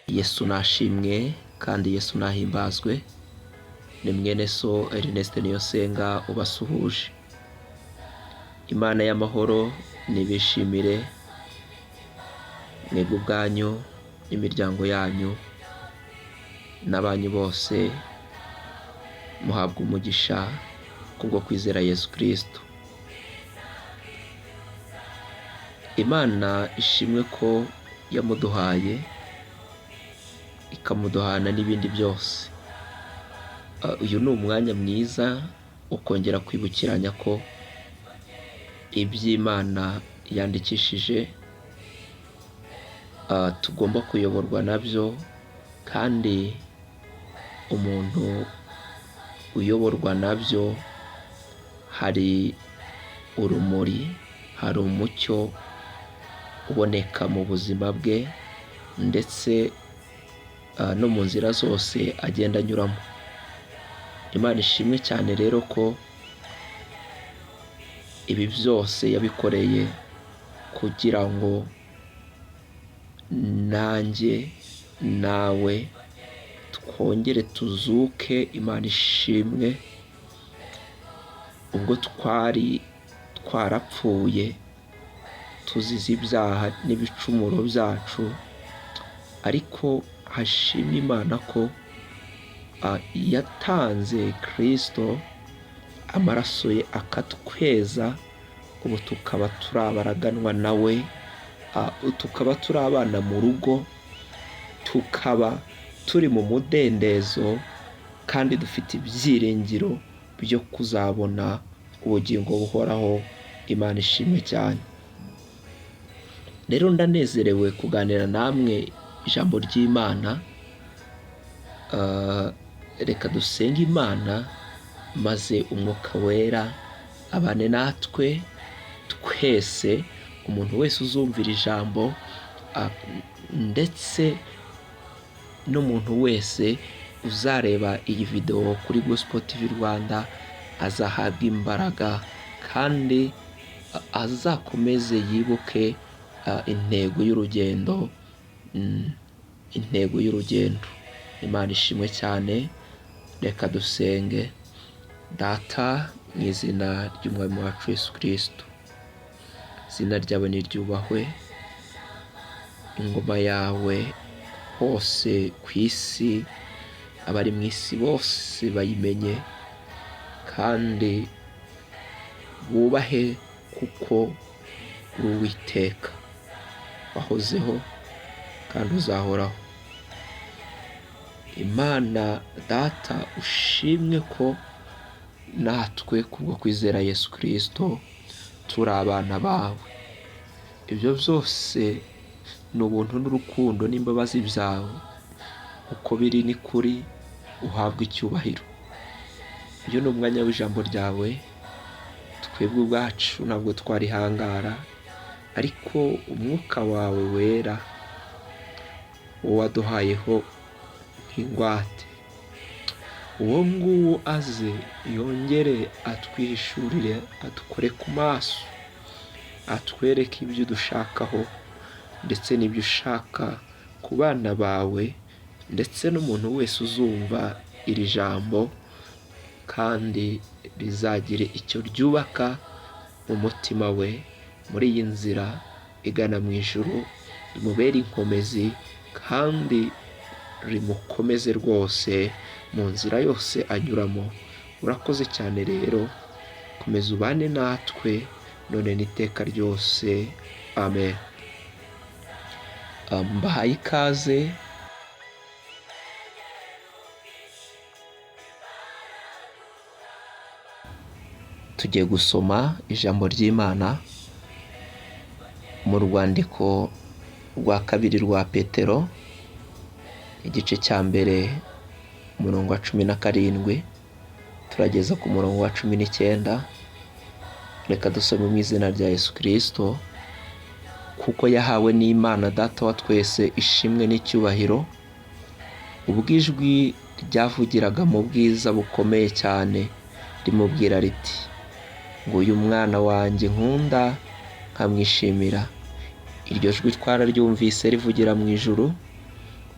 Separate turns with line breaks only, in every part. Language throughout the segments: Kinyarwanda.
Yesu nashimwe kandi Yesu nahimbazwe. Ni mwene so Ernest Niyosenga ubasuhuje. Imana y'amahoro nibishimire mwebwe ubwanyu n'imiryango yanyu n'abanyu bose, muhabwa umugisha kubwo kwizera Yesu Kristo. Imana ishimwe ko yamuduhaye ikamuduhana n'ibindi byose. Uyu ni umwanya mwiza ukongera kwibukiranya ko iby'Imana yandikishije tugomba kuyoborwa nabyo, kandi umuntu uyoborwa nabyo hari urumuri, hari umucyo uboneka mu buzima bwe ndetse no mu nzira zose agenda anyuramo. Imana ishimwe cyane rero ko ibi byose yabikoreye kugira ngo nanjye nawe twongere tuzuke. Imana ishimwe ubwo twari twarapfuye tuzize ibyaha n'ibicumuro byacu, ariko hashimwe Imana ko yatanze Kristo, amaraso ye akatweza, ubu tukaba turi abaraganwa nawe, tukaba turi abana mu rugo, tukaba turi mu mudendezo kandi dufite ibyiringiro byo kuzabona ubugingo buhoraho. Imana ishimwe cyane. Rero ndanezerewe kuganira namwe ijambo ry'Imana. Reka dusenge Imana maze umwuka wera abane natwe twese, umuntu wese uzumvira ijambo ndetse n'umuntu wese uzareba iyi video kuri Gospel TV Rwanda azahabwa imbaraga kandi azakomeze yibuke intego y'urugendo. Imana ishimwe cyane. Reka dusenge. Data, mu izina ry'umwami wacu Yesu Kristo, izina ryawe niryubahwe, ingoma yawe hose ku isi, abari mu isi bose bayimenye kandi bubahe, kuko uri Uwiteka wahozeho kandi uzahoraho. Imana Data, ushimwe ko natwe kubwo kwizera Yesu Kristo turi abana bawe. Ibyo byose ni ubuntu n'urukundo n'imbabazi byawe, uko biri ni kuri, uhabwa icyubahiro. Uyu ni umwanya w'ijambo ryawe, twebwe ubwacu ntabwo twarihangara, ariko umwuka wawe wera uwo waduhayeho ingwate, uwo nguwo aze yongere atwihishurire, adukore ku maso, atwereke ibyo dushakaho ndetse n'ibyo ushaka ku bana bawe ndetse n'umuntu wese uzumva iri jambo, kandi rizagire icyo ryubaka mu mutima we muri iyi nzira igana mu ijuru. Rimubere inkomezi kandi rimukomeze rwose mu nzira yose anyuramo. Urakoze cyane rero, komeza ubane natwe none n'iteka ryose. Amen. Mbahaye ikaze. Tugiye gusoma ijambo ry'Imana mu rwandiko rwa kabiri rwa Petero, igice cya mbere umurongo wa 17 turageza ku murongo wa 19. Reka dusome mu izina rya Yesu Kristo. Kuko yahawe n'Imana Data wa twese ishimwe n'icyubahiro, ubwo ijwi ryavugiraga mu bwiza bukomeye cyane rimubwira riti, nguyu mwana wanjye nkunda nkamwishimira. Iryo jwi twararyumvise rivugira mu ijuru,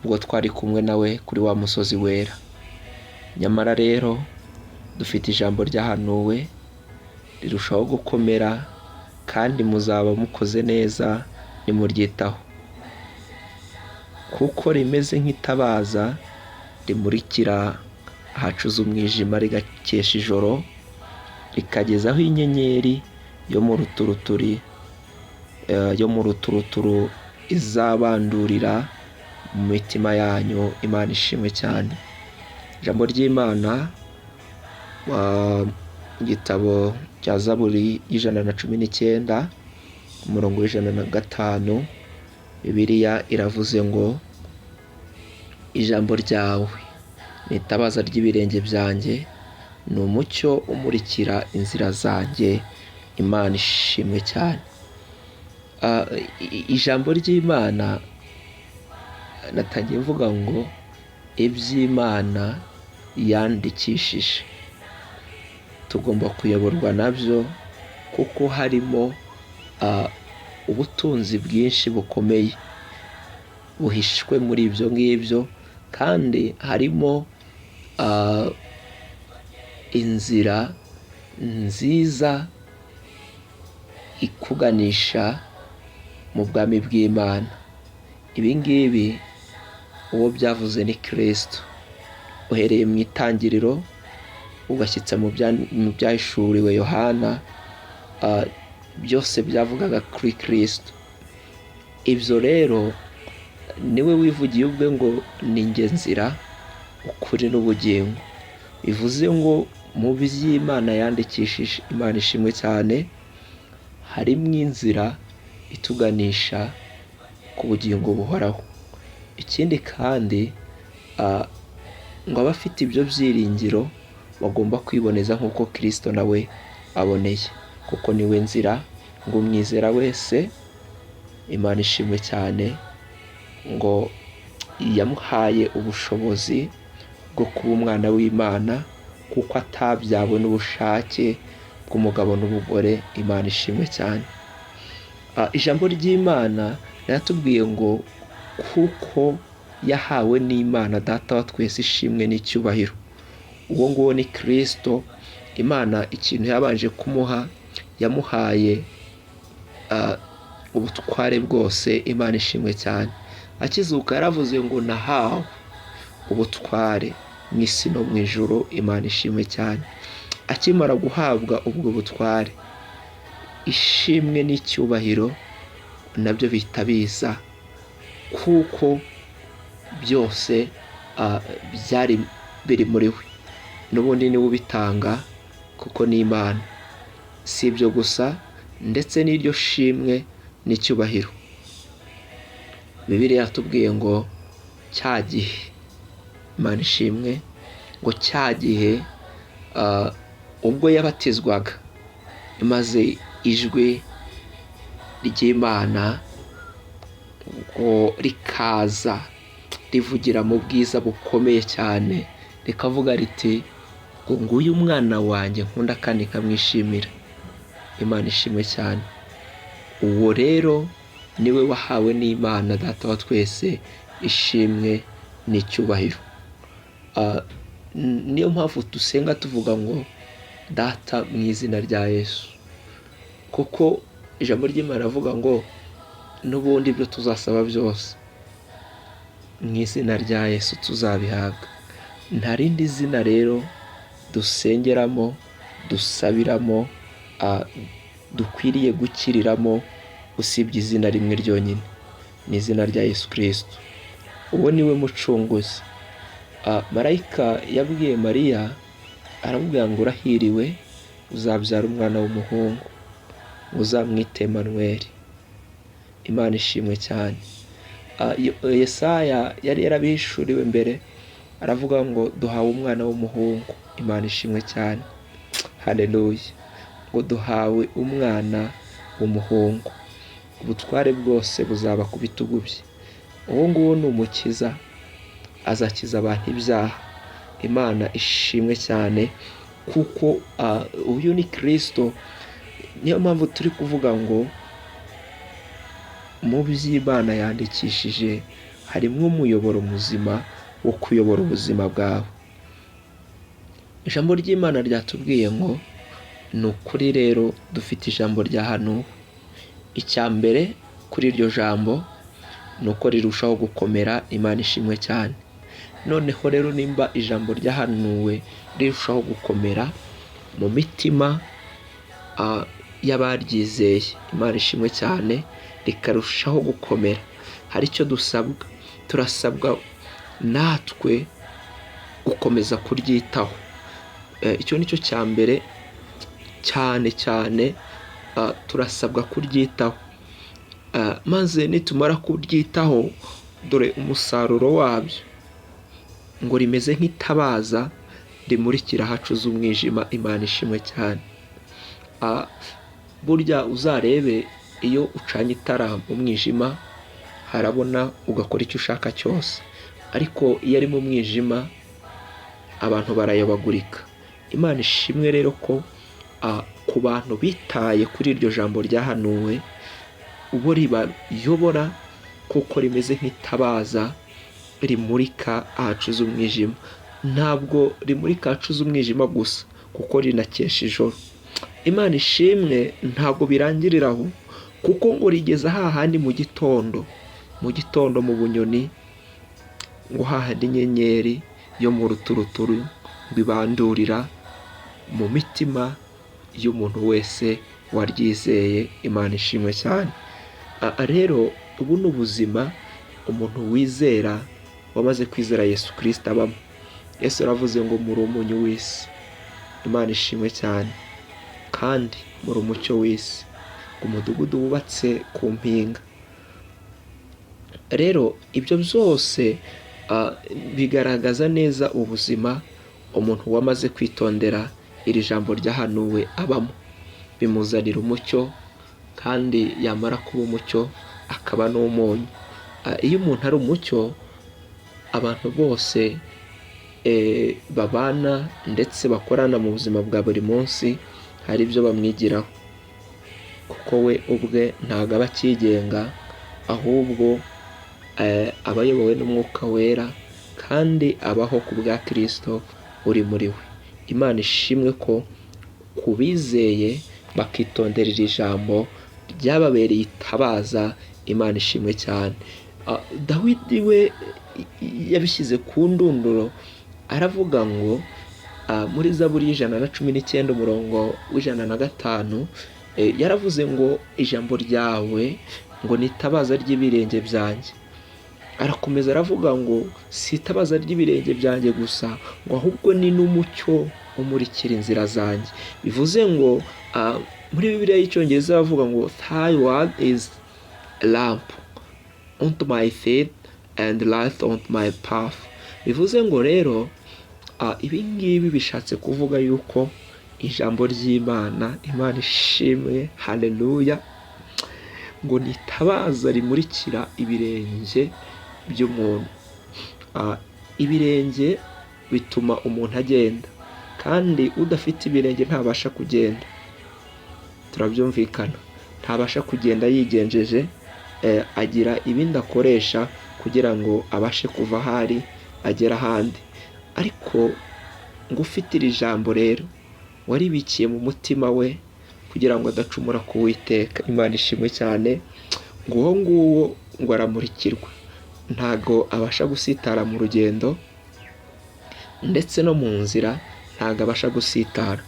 ubwo twari kumwe nawe kuri wa musozi wera. Nyamara rero dufite ijambo ryahanuwe rirushaho gukomera, kandi muzaba mukoze neza nimuryitaho, kuko rimeze nk'itabaza rimurikira ahacuze umwijima rigakesha ijoro, rikagezaho inyenyeri yo mu ruturuturu izabandurira mu mitima yanyu. Imana ishimwe cyane. Ijambo ry'Imana igitabo cya Zaburi y'119 umurongo w'105, Bibiliya iravuze ngo ijambo ryawe ni itabaza ry'ibirenge byanjye, ni umucyo umurikira inzira zanjye. Imana ishimwe cyane. Ijambo ry'Imana natangiye mvuga ngo iby'Imana yandikishije, tugomba kuyoborwa nabyo, kuko harimo ubutunzi bwinshi bukomeye buhishwe muri ibyo ngibyo, kandi harimo inzira nziza ikuganisha mu bwami bw'Imana. Ibi ngibi uwo byavuze ni Kristo. Uhereye mu itangiriro ugashyitsa mu byahishuriwe Yohana, byose byavugaga kuri Kristo. Ibyo rero niwe wivugiye ubwe ngo ni njye nzira, ukuri n'ubugingo. Bivuze ngo mu by'Imana yandikishije, Imana ishimwe cyane, harimo inzira ituganisha ku bugingo buhoraho. Ikindi kandi ngo abafite ibyo byiringiro bagomba kwiboneza nk'uko Kristo nawe aboneye, kuko niwe nzira, ngo umwizera wese, Imana ishimwe cyane, ngo yamuhaye ubushobozi bwo kuba umwana w'Imana, kuko atabyawe n'ubushake bw'umugabo n'umugore. Imana ishimwe cyane. Ijambo ry'Imana riratubwiye ngo kuko yahawe n'Imana Data wa twese ishimwe n'icyubahiro. Uwo nguwo ni Kristo. Imana ikintu yabanje kumuha, yamuhaye ubutware bwose. Imana ishimwe cyane. Akizuka yaravuze ngo nahawe ubutware mu isi no mu ijuru. Imana ishimwe cyane. Akimara guhabwa ubwo butware, ishimwe n'icyubahiro nabyo bihita biza, kuko byose byari biri muri we. N'ubundi niwe ubitanga, kuko ni Imana. Si ibyo gusa, ndetse n'iryo shimwe n'icyubahiro, Bibiliya yatubwiye ngo cya gihe, Imana ishimwe, ngo cya gihe ubwo yabatizwaga, maze ijwi ry'Imana ngo rikaza rivugira mu bwiza bukomeye cyane, rikavuga riti ngo nguyu umwana wanjye nkunda kandi nkamwishimira. Imana ishimwe cyane. Uwo rero niwe wahawe n'Imana Data wa twese ishimwe n'icyubahiro. Niyo mpamvu dusenga tuvuga ngo Data mu izina rya Yesu, kuko ijambo ry'Imana avuga ngo n'ubundi ibyo tuzasaba byose mu izina rya Yesu tuzabihabwa. Nta rindi zina rero dusengeramo, dusabiramo, dukwiriye gukiriramo usibye izina rimwe ryonyine, ni izina rya Yesu Kristo. Uwo niwe mucunguzi. Marayika yabwiye Mariya, aramubwira ngo urahiriwe, uzabyara umwana w'umuhungu, uzamwite Emanuweli. Imana ishimwe cyane. Yesaya yari yarabihishuriwe mbere, aravuga ngo duhawe umwana w'umuhungu. Imana ishimwe cyane. Haleluya. Ngo duhawe umwana w'umuhungu, ubutware bwose buzaba ku bitugu bye. Uwo nguwo ni umukiza, azakiza abantu ibyaha. Imana ishimwe cyane, kuko uyu ni Kristo. Niyo mpamvu turi kuvuga ngo mu by'Imana yandikishije harimo umuyoboro muzima wo kuyobora ubuzima bwawe. Ijambo ry'Imana ryatubwiye ngo ni ukuri rero dufite ijambo ryahanuwe. Icya mbere kuri iryo jambo ni uko rirushaho gukomera. Imana ishimwe cyane. Noneho rero nimba ijambo ryahanuwe rirushaho gukomera mu mitima y'abaryizeye, Imana ishimwe cyane, rikarushaho gukomera, hari icyo dusabwa. Turasabwa natwe gukomeza kuryitaho. Icyo ni cyo cya mbere cyane cyane, turasabwa kuryitaho. Maze nitumara kuryitaho, dore umusaruro wabyo ngo rimeze nk'itabaza rimurikira ahacuze umwijima. Imana ishimwe cyane. Burya uzarebe iyo ucanye itara mu mwijima harabona ugakora icyo ushaka cyose, ariko iyo ari mu mwijima abantu barayobagurika. Imana ishimwe rero ko ku bantu bitaye kuri iryo jambo ryahanuwe, ubo ribayobora kuko rimeze nk'itabaza rimurika ahacuze umwijima. Ntabwo rimurika ahacuze umwijima gusa kuko rinakesha ijoro. Imana ishimwe ntabwo birangirira aho, kuko ngo rigeza hahandi mu gitondo mu bunyoni, ngo hahandi inyenyeri yo mu ruturuturu bibandurira mu mitima y'umuntu wese waryizeye. Imana ishimwe cyane. Rero ubu ni ubuzima umuntu wizera, wamaze kwizera Yesu Kristo abamo. Yesu aravuze ngo muri umunyu w'isi. Imana ishimwe cyane. Kandi muri umucyo w'isi, umudugudu wubatse ku mpinga. Rero ibyo byose bigaragaza neza ubuzima umuntu wamaze kwitondera iri jambo ryahanuwe abamo. Bimuzanira umucyo, kandi yamara kuba umucyo akaba n'umunyu. Iyo umuntu ari umucyo, abantu bose babana ndetse bakorana mu buzima bwa buri munsi hari ibyo bamwigiraho, kuko we ubwe ntabwo aba akigenga, ahubwo aba ayobowe n'Umwuka Wera, kandi abaho ku bwa Kristo uri muri we. Imana ishimwe ko ku bizeye bakitondera iri jambo ryababereye itabaza. Imana ishimwe cyane. Dawidi we yabishyize ku ndunduro, aravuga ngo muri Zaburi y'119 umurongo w'105 yaravuze ngo ijambo ryawe ngo ni itabaza ry'ibirenge byanjye. Arakomeza aravuga ngo si itabaza ry'ibirenge byanjye gusa, ngo ahubwo ni n'umucyo umurikira inzira zanjye. Bivuze ngo muri Bibiliya y'Icyongereza bavuga ngo thy word is a lamp unto my feet and light unto my path. Bivuze ngo rero ibi ngibi bishatse kuvuga yuko ijambo ry'Imana, Imana ishimwe, haleluya, ngo ni itabaza rimurikira ibirenge by'umuntu. Ibirenge bituma umuntu agenda, kandi udafite ibirenge ntabasha kugenda. Turabyumvikana, ntabasha kugenda yigenjeje, agira ibindi akoresha kugira ngo abashe kuva ahari agera ahandi. Ariko ngo ufite iri jambo rero waribikiye mu mutima we kugira ngo adacumura ku Uwiteka. Imana ishimwe cyane. ngo uwo nguwo ngo aramurikirwa, ntago abasha gusitara mu rugendo ndetse no mu nzira ntago abasha gusitara,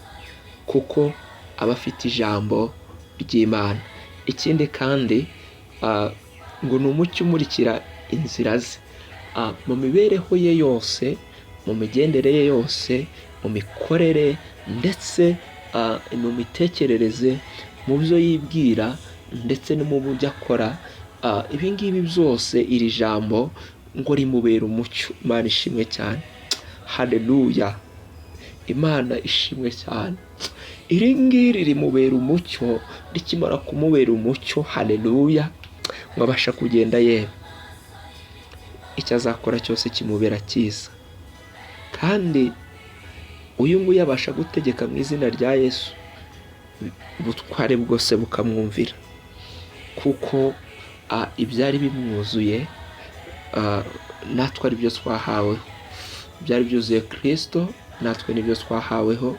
kuko aba afite ijambo ry'Imana. Ikindi kandi ngo ni umucyo umurikira inzira ze, mu mibereho ye yose, mu migendere ye yose, mu mikorere ndetse mu mitekerereze, mu byo yibwira ndetse no mu byo akora. Ibi ngibi byose iri jambo ngo rimubera umucyo. Imana ishimwe cyane, haleluya, Imana ishimwe cyane. Iri ngiri rimubera umucyo, rikimara kumubera umucyo, haleluya, ngo abasha kugenda yewe, icyo azakora cyose kimubera cyiza. Kandi uyu nguyu abasha gutegeka mu izina rya Yesu, ubutware bwose bukamwumvira, kuko ibyari bimwuzuye natwe ari byo twahaweho. Byari byuzuye Kristo, natwe nibyo twahaweho,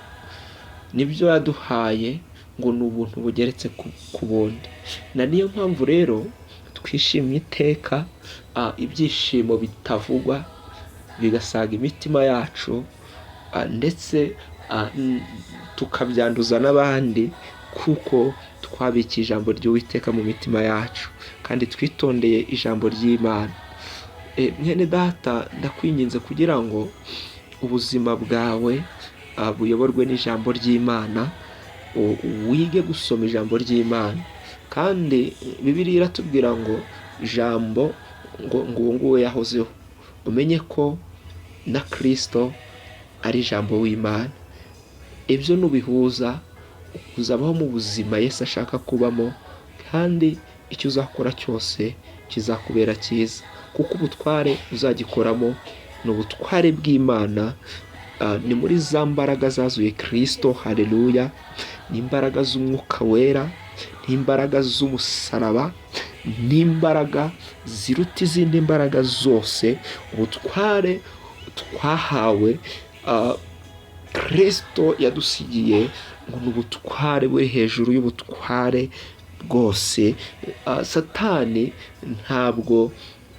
nibyo yaduhaye ngo ni ubuntu bugeretse ku bundi. Na niyo mpamvu rero twishimye iteka, ibyishimo bitavugwa bigasaga imitima yacu, ndetse tukabyanduza n'abandi, kuko twabikiye ijambo ry'Uwiteka mu mitima yacu kandi twitondeye ijambo ry'Imana. Mwene data, ndakwinginze kugira ngo ubuzima bwawe buyoborwe n'ijambo ry'Imana, wige gusoma ijambo ry'Imana. Kandi Bibiliya iratubwira ngo ijambo ngo uwo nguwo yahozeho. Umenye ko na Kristo ari ijambo w'Imana. Ibyo nubihuza uzabaho mu buzima Yesu ashaka kubamo, kandi icyo uzakora cyose kizakubera cyiza, kuko ubutware uzagikoramo ni ubutware bw'Imana. Ni muri za mbaraga zazuye Kristo, haleluya, ni imbaraga z'Umwuka Wera, ni imbaraga z'umusaraba, ni imbaraga ziruta izindi mbaraga zose. Ubutware twahawe Kristo yadusigiye ngo ni ubutware buri hejuru y'ubutware bwose. Satani ntabwo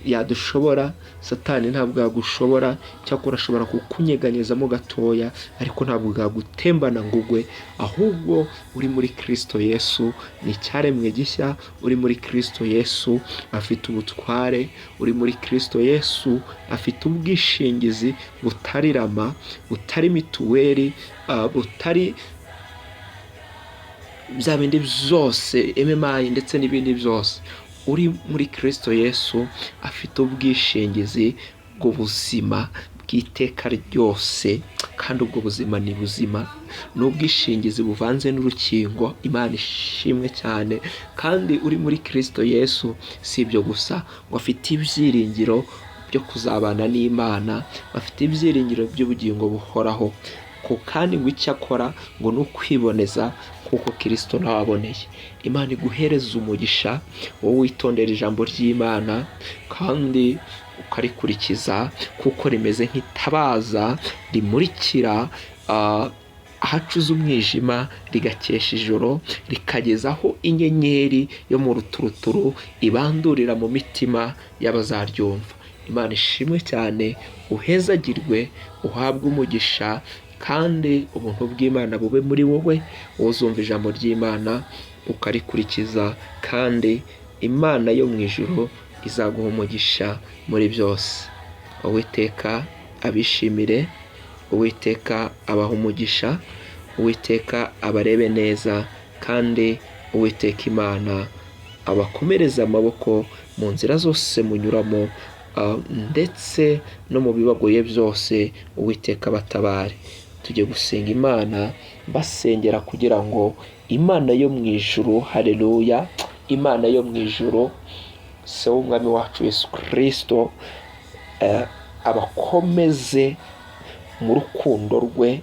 yadushobora, Satani ntabwo yagushobora, cyakora ashobora kukunyeganyezamo gatoya, ariko ntabwo yagutembana ngo ugwe. Ahubwo uri muri Kristo Yesu ni icyaremwe gishya. Uri muri Kristo Yesu afite ubutware. Uri muri Kristo Yesu afite ubwishingizi butarirama, butari mituweli, butari bya bindi byose MMI ndetse n'ibindi byose. Uri muri Kristo Yesu afite ubwishingizi bw'ubuzima bw'iteka ryose, kandi ubwo buzima ni buzima, ni ubwishingizi buvanze n'urukingo. Imana ishimwe cyane. Kandi uri muri Kristo Yesu si ibyo gusa, ngo afite ibyiringiro byo kuzabana n'Imana, bafite ibyiringiro by'ubugingo buhoraho. Kandi ngo icyo akora ngo ni ukwiboneza kuko Kristo nawe aboneye. Imana iguhereza umugisha, wowe witondera ijambo ry'Imana kandi ukarikurikiza, kuko rimeze nk'itabaza rimurikira ahacuze umwijima, rigakesha ijoro, rikageza aho inyenyeri yo mu ruturuturu ibandurira mu mitima y'abazaryumva. Imana ishimwe cyane, uhezagirwe, uhabwe umugisha, kandi ubuntu bw'Imana bube muri wowe uzumva ijambo ry'Imana ukarikurikiza, kandi Imana yo mu ijuru izaguha umugisha muri byose. Uwiteka abishimire, Uwiteka abaha umugisha, Uwiteka abarebe neza, kandi Uwiteka Imana abakomereza amaboko mu nzira zose munyuramo, ndetse no mu bibagoye byose Uwiteka batabare. Tujye gusenga Imana basengera kugira ngo Imana yo mu ijuru, haleluya, Imana yo mu ijuru, se w'Umwami wacu Yesu Kristo, abakomeze mu rukundo rwe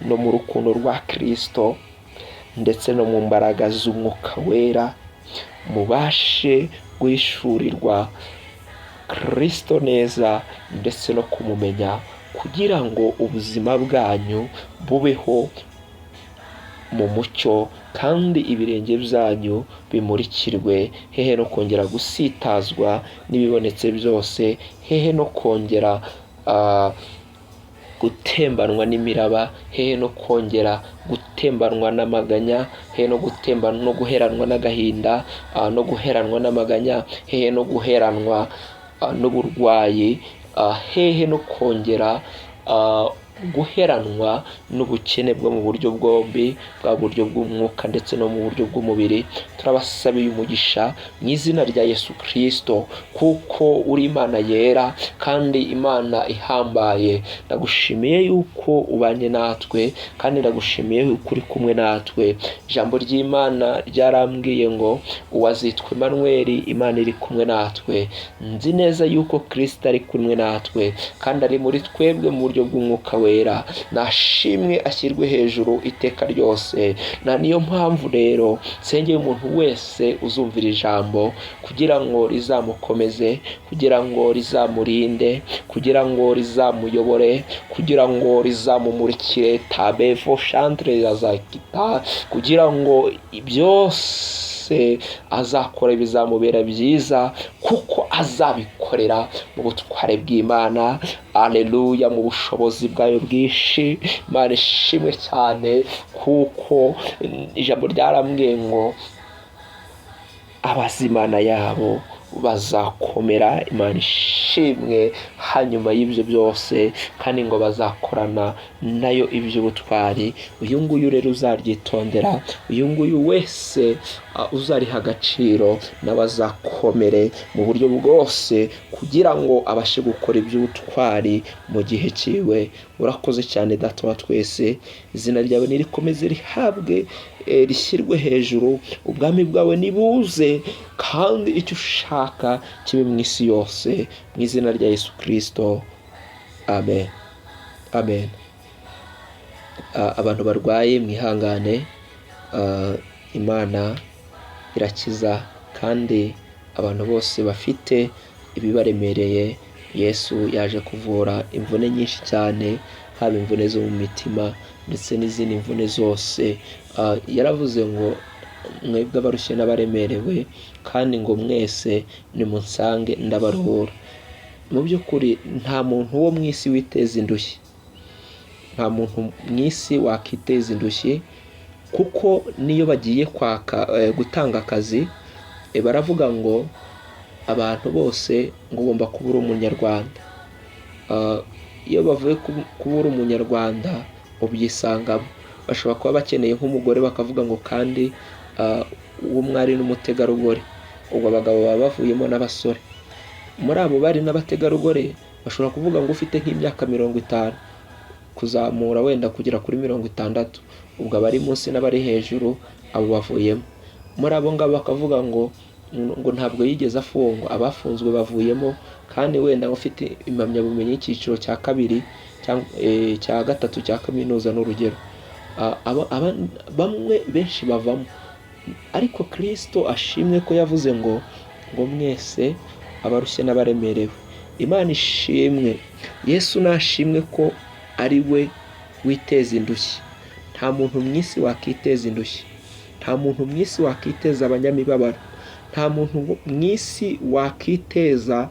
no mu rukundo rwa Kristo, ndetse no mu mbaraga z'Umwuka Wera, mubashe guhishurirwa Kristo neza ndetse no kumumenya, kugira ngo ubuzima bwanyu bubeho mu mucyo, kandi ibirenge byanyu bimurikirwe, hehe no kongera gusitazwa n'ibibonetse byose, hehe no kongera gutembanwa n'imiraba, hehe no kongera gutembanwa n'amaganya, hehe no gutembanwa no guheranwa n'agahinda, no guheranwa n'amaganya, hehe no guheranwa n'uburwayi, hehe no kongera guheranwa n'ubukene bwo mu buryo bwombi, bwa buryo bw'umwuka ndetse no mu buryo bw'umubiri. Turabasabiye umugisha mu izina rya Yesu Kristo, kuko uri Imana yera kandi Imana ihambaye. Ndagushimiye yuko ubanye natwe, kandi ndagushimiye yuko uri kumwe natwe. Ijambo ry'Imana ryarambwiye ngo uwazitwa Emmanuel, Imana iri kumwe natwe. Nzi neza yuko Kristo ari kumwe natwe, kandi ari muri twebwe mu buryo bw'Umwuka we. wera, nashimwe ashyirwe hejuru iteka ryose. Na niyo mpamvu rero nsengeye umuntu wese uzumvira ijambo kugira ngo rizamukomeze, kugira ngo rizamurinde, kugira ngo rizamuyobore, kugira ngo rizamumurikire tabevo chantre azakita, kugira ngo byose azakora bizamubera byiza kuko azabikorera mu butware bw'Imana. Aleluya, mu bushobozi bwayo bwinshi. Imana ishimwe cyane kuko ijambo ryarambwiye ngo abazimana yabo bazakomera. Imana ishimwe. Hanyuma y'ibyo byose kandi ngo bazakorana nayo iby'ubutwari. Uyu nguyu rero uzaryitondera, uyu nguyu wese uzariha agaciro nawe azakomere mu buryo bwose kugira ngo abashe gukora iby'ubutwari mu gihe cyiwe. Urakoze cyane Data wa twese, izina ryawe nirikomeze rihabwe rishyirwe hejuru, ubwami bwawe nibuze kandi icyo ushaka kibe mu isi yose, mu izina rya Yesu Kristo, amen, amen. Abantu barwaye mwihangane, Imana irakiza kandi abantu bose bafite ibibaremereye Yesu yaje kuvura imvune nyinshi cyane, haba imvune zo mu mitima ndetse n'izindi mvune zose. Yaravuze ngo mwebwe abarushye n'abaremerewe kandi ngo mwese nimunsange ndabaruhura. Mu by'ukuri nta muntu wo mu isi witeza indushyi, nta muntu mu isi wakiteza indushyi, kuko niyo bagiye gutanga akazi baravuga ngo abantu bose ngo ugomba kuba uri umunyarwanda. Iyo bavuye kuba uri umunyarwanda ubyisangamo. Bashobora kuba bakeneye nk'umugore bakavuga ngo kandi w'umwari n'umutegarugori, ubwo abagabo baba bavuyemo n'abasore. Muri abo bari n'abategarugori bashobora kuvuga ngo ufite nk'imyaka 50 kuzamura wenda kugera kuri 60, ubwo abari munsi n'abari hejuru abo bavuyemo. Muri abo ngabo bakavuga ngo ntabwo yigeze afungwa, abafunzwe bavuyemo kandi wenda ufite impamyabumenyi y'icyiciro cya 2 cyangwa cya 3 cya kaminuza n'urugero. Bamwe benshi bavamo, ariko Kristo ashimwe ko yavuze ngo mwese abarushye n'abaremerewe. Imana ishimwe, Yesu nashimwe ko ari we witeza indushyi. Nta muntu mu isi wakiteza indushyi, nta muntu mu isi wakiteza abanyamibabaro, nta muntu mu isi wakiteza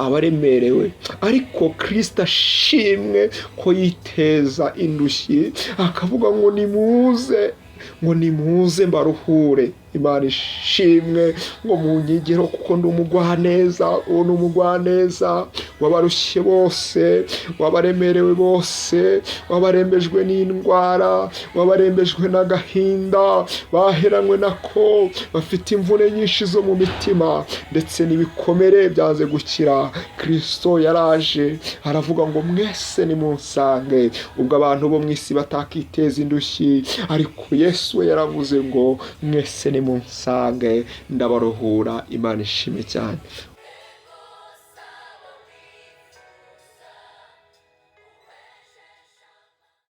abaremerewe, ariko Kristo ashimwe ko yiteza indushyi akavuga ngo nimuze mbaruhure. Imana ishimwe ngo munyigiro kuko ndi umugwaneza, uwo ni umugwaneza w'abarushye bose, w'abaremerewe bose, w'abarembejwe n'indwara, w'abarembejwe n'agahinda, baheranywe nako, bafite imvune nyinshi zo mu mitima ndetse n'ibikomere byanze gukira. Kristo yaraje aravuga ngo mwese nimunsange. Ubwo abantu bo mu isi batakiteza indushyi, ariko Yesu we yaravuze ngo mwese nimunsange ndabaruhura. Imana ishimwe cyane.